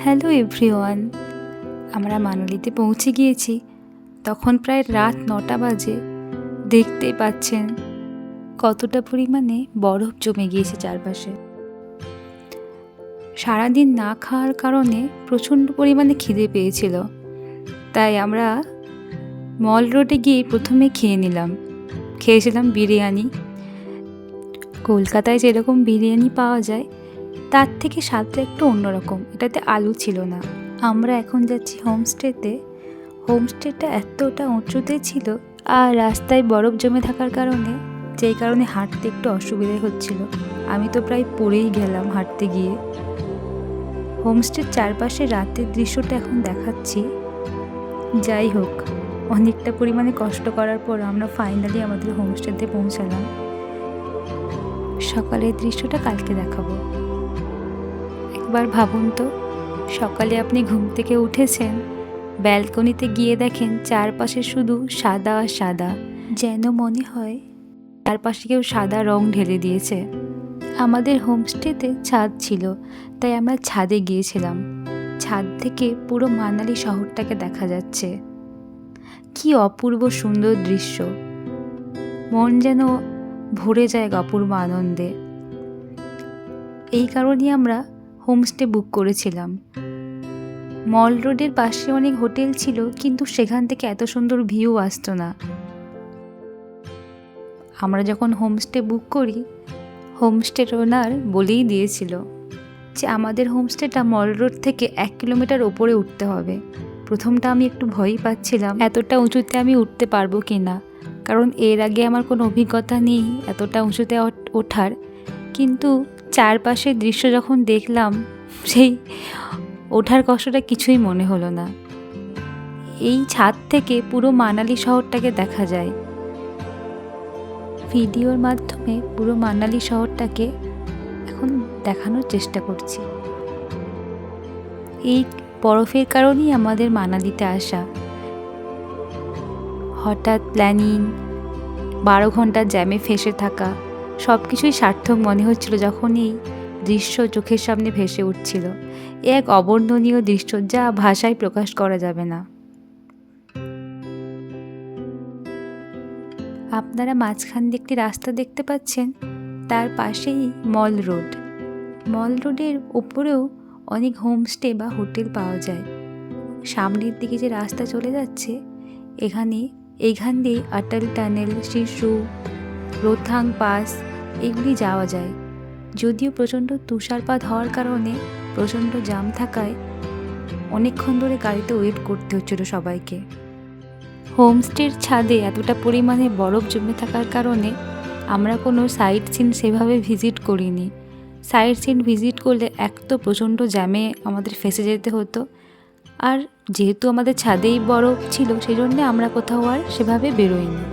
Hello everyone, আমরা মানালিতে পৌঁছে গিয়েছি। তখন প্রায় রাত 9টা বাজে। দেখতেই পাচ্ছেন কতটা পরিমাণে বরফ জমে গিয়েছে চারপাশে। সারাদিন না খাওয়ার কারণে প্রচণ্ড পরিমাণে খিদে পেয়েছিল, তাই আমরা মল রোডে গিয়ে প্রথমে খেয়েছিলাম বিরিয়ানি। কলকাতায় যেরকম বিরিয়ানি পাওয়া যায় তার থেকে স্বাদটা একটু অন্যরকম, এটাতে আলু ছিল না। আমরা এখন যাচ্ছি হোমস্টেতে। হোমস্টেটা এতটা উঁচুতে ছিল আর রাস্তায় বরফ জমে থাকার কারণে যেই কারণে হাঁটতে একটু অসুবিধা হচ্ছিল। আমি তো প্রায় পড়েই গেলাম হাঁটতে গিয়ে। হোমস্টের চারপাশে রাতের দৃশ্যটা এখন দেখাচ্ছি। যাই হোক, অনেকটা পরিমাণে কষ্ট করার পর আমরা ফাইনালি আমাদের হোমস্টেতে পৌঁছালাম। সকালের দৃশ্যটা কালকে দেখাবো। একবার ভাবুন তো, সকালে আপনি ঘুম থেকে উঠেছেন, ব্যালকনিতে গিয়ে দেখেন চারপাশে শুধু সাদা আর সাদা, যেন মনে হয় চারপাশে কেউ সাদা রং ঢেলে দিয়েছে। আমাদের হোমস্টেতে ছাদ ছিল, তাই আমরা ছাদে গিয়েছিলাম। ছাদ থেকে পুরো মানালি শহরটাকে দেখা যাচ্ছে। কি অপূর্ব সুন্দর দৃশ্য, মন যেন ভরে যায় অপূর্ব আনন্দে। এই কারণেই আমরা হোমস্টে বুক করেছিলাম। মল রোডের পাশে অনেক হোটেল ছিল, কিন্তু সেখান থেকে এত সুন্দর ভিউ আসতো না। আমরা যখন হোমস্টে বুক করি, হোমস্টের ওনার বলেই দিয়েছিল যে আমাদের হোমস্টেটা মল রোড থেকে 1 কিলোমিটার ওপরে উঠতে হবে। প্রথমটা আমি একটু ভয়ই পাচ্ছিলাম এতটা উঁচুতে আমি উঠতে পারবো কি না, কারণ এর আগে আমার কোনো অভিজ্ঞতা নেই এতটা উঁচুতে ওঠার। কিন্তু চারপাশের দৃশ্য যখন দেখলাম, সেই ওঠার কষ্টটা কিছুই মনে হলো না। এই ছাদ থেকে পুরো মানালি শহরটাকে দেখা যায়। ভিডিওর মাধ্যমে পুরো মানালি শহরটাকে এখন দেখানোর চেষ্টা করছি। এই বরফের কারণেই আমাদের মানালিতে আসা। হঠাৎ প্ল্যানিং, 12 ঘন্টা জ্যামে ফেসে থাকা, সব কিছুই সার্থক মনে হচ্ছিল যখন এই দৃশ্য চোখের সামনে ভেসে উঠছিল। এক অবর্ণনীয় দৃশ্য, যা ভাষায় প্রকাশ করা যাবে না। আপনারা মাঝখান দিয়ে একটি রাস্তা দেখতে পাচ্ছেন, তার পাশেই মল রোড। মল রোডের ওপরেও অনেক হোমস্টে বা হোটেল পাওয়া যায়। সামনের দিকে যে রাস্তা চলে যাচ্ছে, এইখান দিয়ে অটল টানেল, শিশু, রোথাং পাস এগুলি যাওয়া যায়। যদিও প্রচণ্ড তুষারপাত হওয়ার কারণে প্রচণ্ড জ্যাম থাকায় অনেকক্ষণ ধরে গাড়িতে ওয়েট করতে হচ্ছিল সবাইকে। হোমস্টের ছাদে এতটা পরিমাণে বরফ জমে থাকার কারণে আমরা কোনো সাইট সিন সেভাবে ভিজিট করিনি। সাইট সিন ভিজিট করলে এক তো প্রচণ্ড জ্যামে আমাদের ফেসে যেতে হতো, আর যেহেতু আমাদের ছাদেই বরফ ছিল, সেই জন্যে আমরা কোথাও আর সেভাবে বেরোইনি।